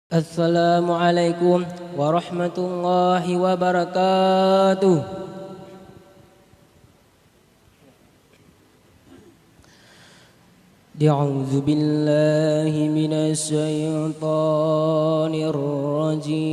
Assalamualaikum warahmatullahi wabarakatuh. A'udzu billahi minasy syaithanir rajim.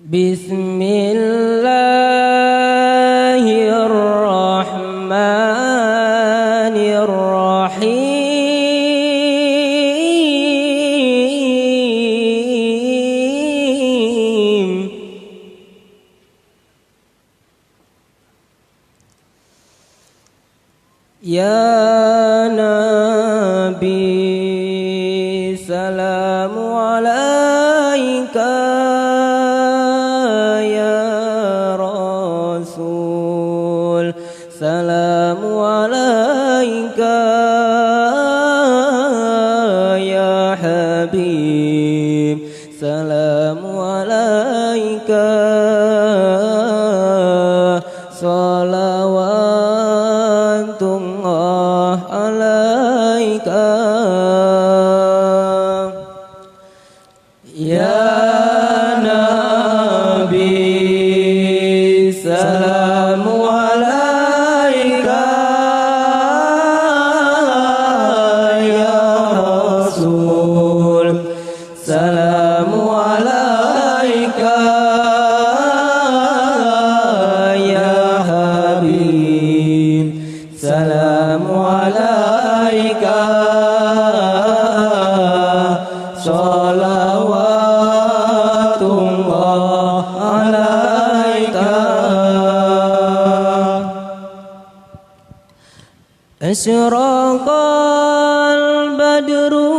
Bismillahirrahmanirrahim. Ya Nabi, salamu alaika. Salamu alaika ya Habib. Salamu alaika. Salawatullah alaika. Ya Nabi, salamu salamu alaika ya Habib. Salamu alaika. Salawatullah alaika. Asyraqal badru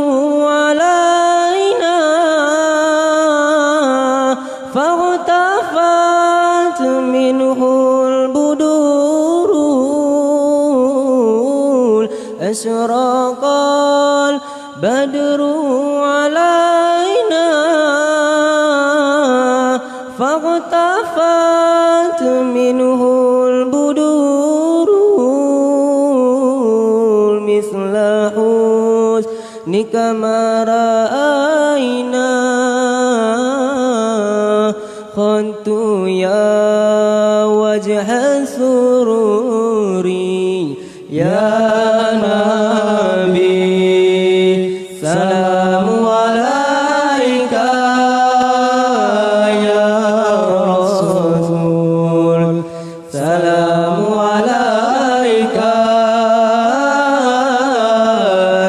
فاغتفت منه البدور. أشرق البدر علينا فاغتفت منه البدور. مثل حسنك ما رأينا خنت يا وجه سروري. يا نبي, salamu alaika ya Rasul. Salamu alaika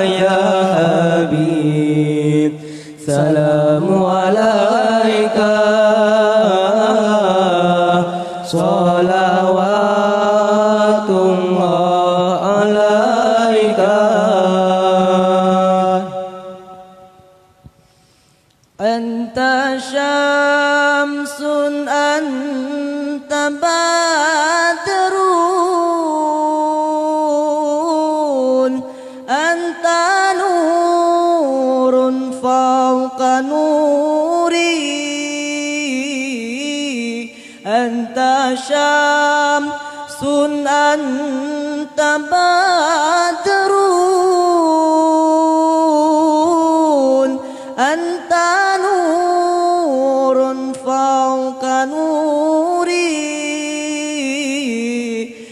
ya Habib. Salamu alaika. Salawatullah alaika. Anta syamsun anta badrun anta nurun fawqa nuri. Anta syamsun anta badrun anta nurun fawqa nuri.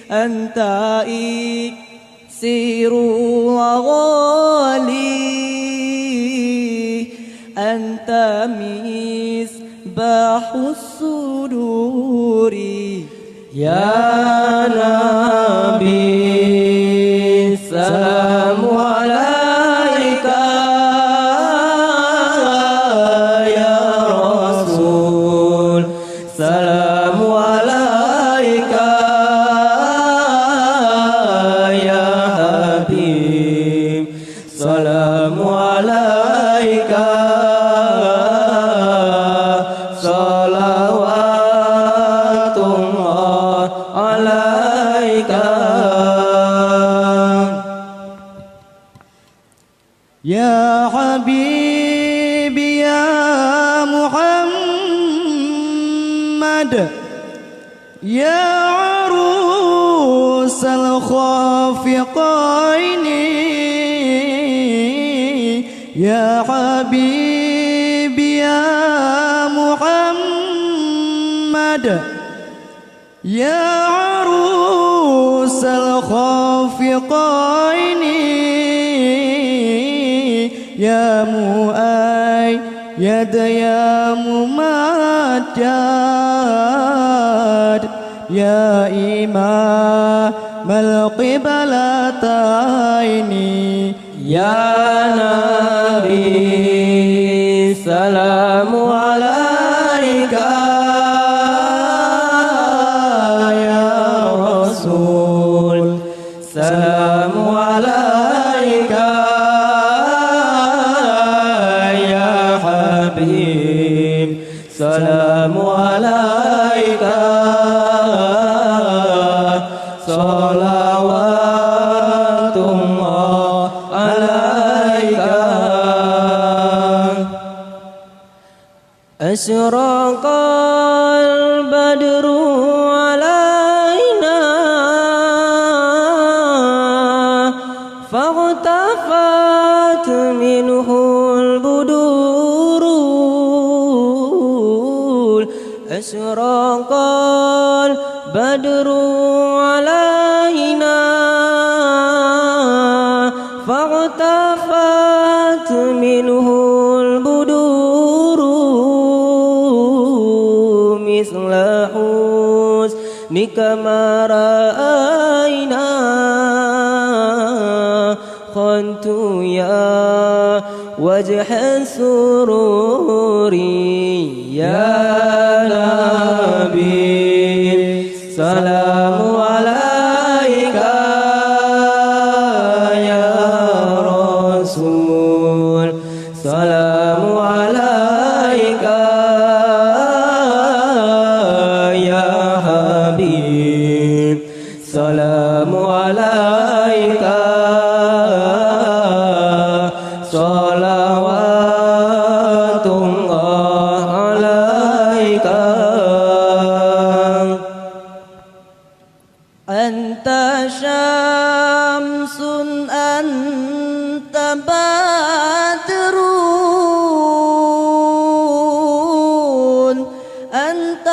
Anta iksiru ghali. Anta misbahus suduri. Ya Nabi, salamu alaika ya Rasul. Salamu alaika ya Habib. Salamu alaika. Salawatullah alaika. Ya Habib ya Muhammad, ya arusal khair. الخافقين يا حبيبي يا محمد يا عروس الخافقين يا مؤيد يا ممجد يا إمام القبلتين يا نبي سلام عليك يا رسول سلام عليك يا حبيب سلام عليك صلوات الله عليك أشرق البدر علينا فاغتفت منه البدور أشرق البدر علينا فاغتفت منه البدور مثل حسنك ما رأينا خنت يا وجه السرور يا نبي سلام عليك يا رسول سلام عليك يا حبيب سلام عليك صلوات الله عليك أنت شمس أنت بدر أنت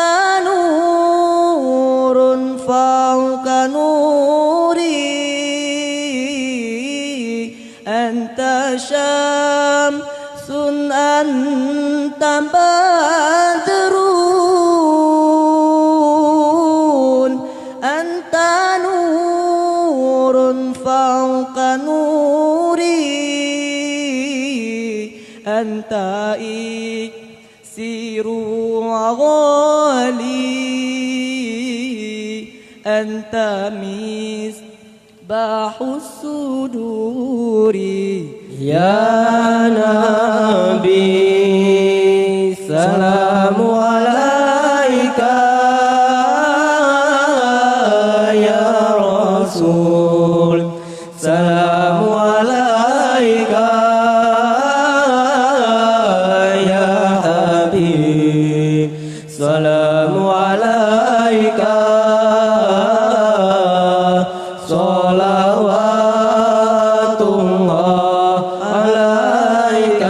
نور فوق نوري أنت شمس أنت بدر أنت نور فوق نوري أنت إكسير وغالي أنت مصباح الصدور يا نبي سلام عليك يا رسول سلام عليك يا حبيب سلام عليك صلوات الله عليك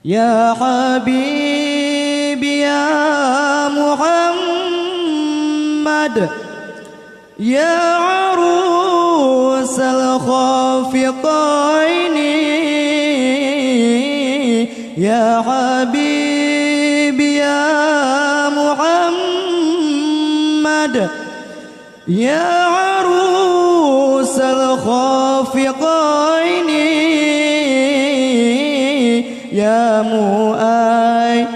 يا حبيبي يا محمد يا عروس الخافقين يا حبيبي يا محمد يا عروس الخافقين يا مؤيد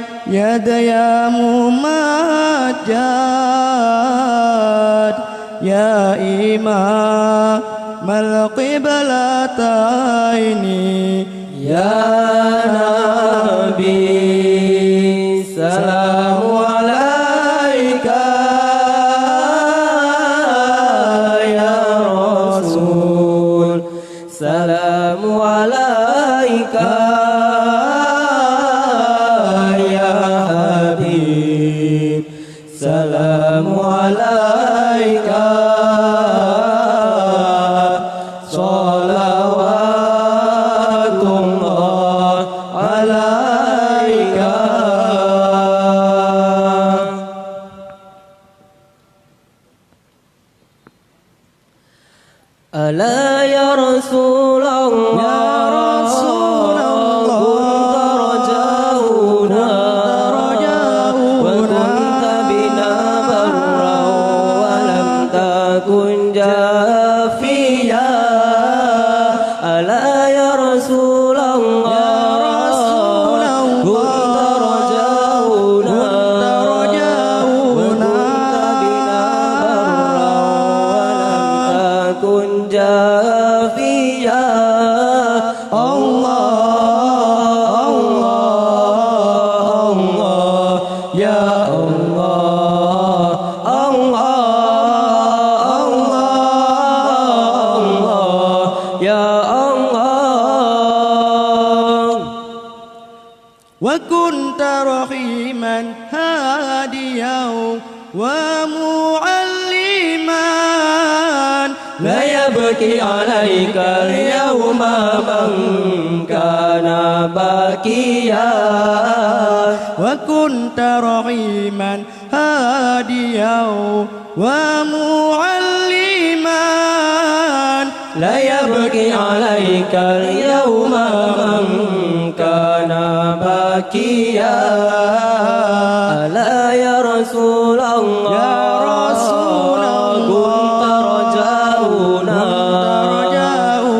يا ممجد يا إمام القبلتين يا نبي سلام عليك يا رسول سلام عليك يا حبيب سلام عليك Salawatullah alaika. Ala ya Rasulullah, Ya Rasulullah, kunta rajahuna wa kunta bina barra wa lam takun jafiya. Ala ya Rasulullah, kunta rajahuna wa kunta bina barra wa lam takun jafiya. Allah, Allah, Allah, ya Allah, Allah, Allah, Allah, ya Allah. Wa kunta rahiman hadiyan wa mu'alliman. لا يبكي عليك اليوم من كان باكيا. وكنت رحيما هاديا ومعلما. لا يبكي عليك اليوم من كان باكيا. ألا يا رسول الله، يا رسول الله، كنت رجاؤنا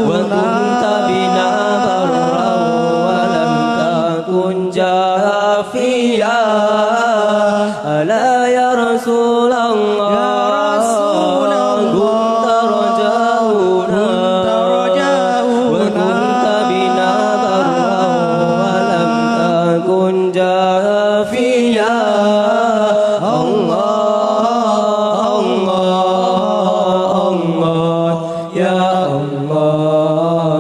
وكنت بنا برا ولم تكن جافيا. ألا يا رسول الله، يا رسول الله، كنت رجاؤنا وكنت بنا برا ولم تكن جافيا. الله، الله، الله، يا الله،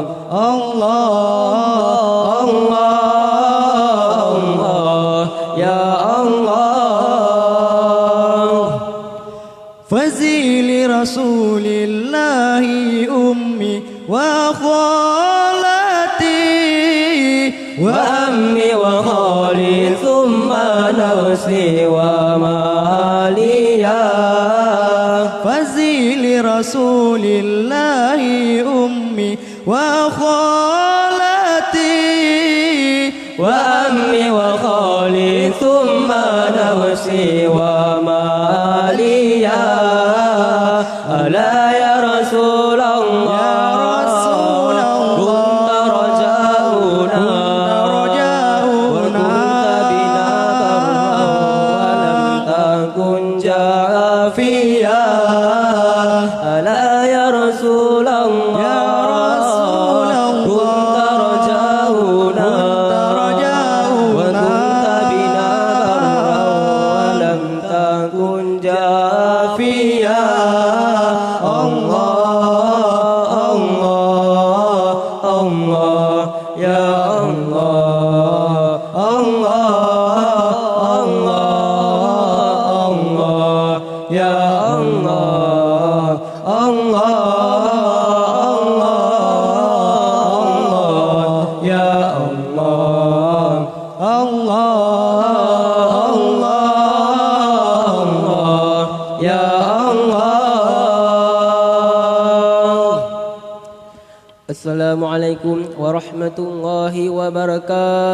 الله، الله، الله، يا الله. فزي لرسول الله أمي وخالتي وأمي وخالي ثم نفسي وماليا. فزي لرسول الله أمي وخالتي وأمي وخالي ثم نفسي وماليا. ألا يا رسول الله، يا رسول الله، كنت رجاؤنا وكنت بنا برا ولم تكن جافيا. ألا يا رسول الله، يا رسول الله، كنت رجاؤنا وكنت بنا برا ولم تكن جافيا. الله، الله، الله، يا الله، الله، الله، الله، يا الله، الله، الله، يا الله، الله، الله، يا الله. Assalamualaikum warahmatullahi wabarakatuh.